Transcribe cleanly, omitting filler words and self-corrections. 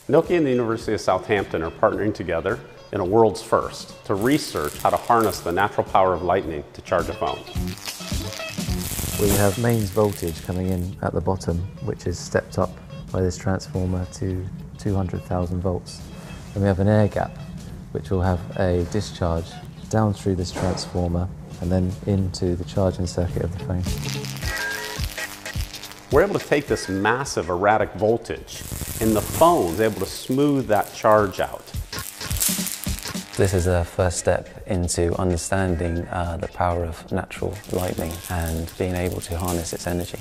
Nokia and the University of Southampton are partnering together in a world's first to research how to harness the natural power of lightning to charge a phone. We have mains voltage coming in at the bottom, which is stepped up by this transformer to 200,000 volts. And we have an air gap, which will have a discharge down through this transformer and then into the charging circuit of the phone. We're able to take this massive erratic voltage in the phone's able to smooth that charge out. This is a first step into understanding the power of natural lightning and being able to harness its energy.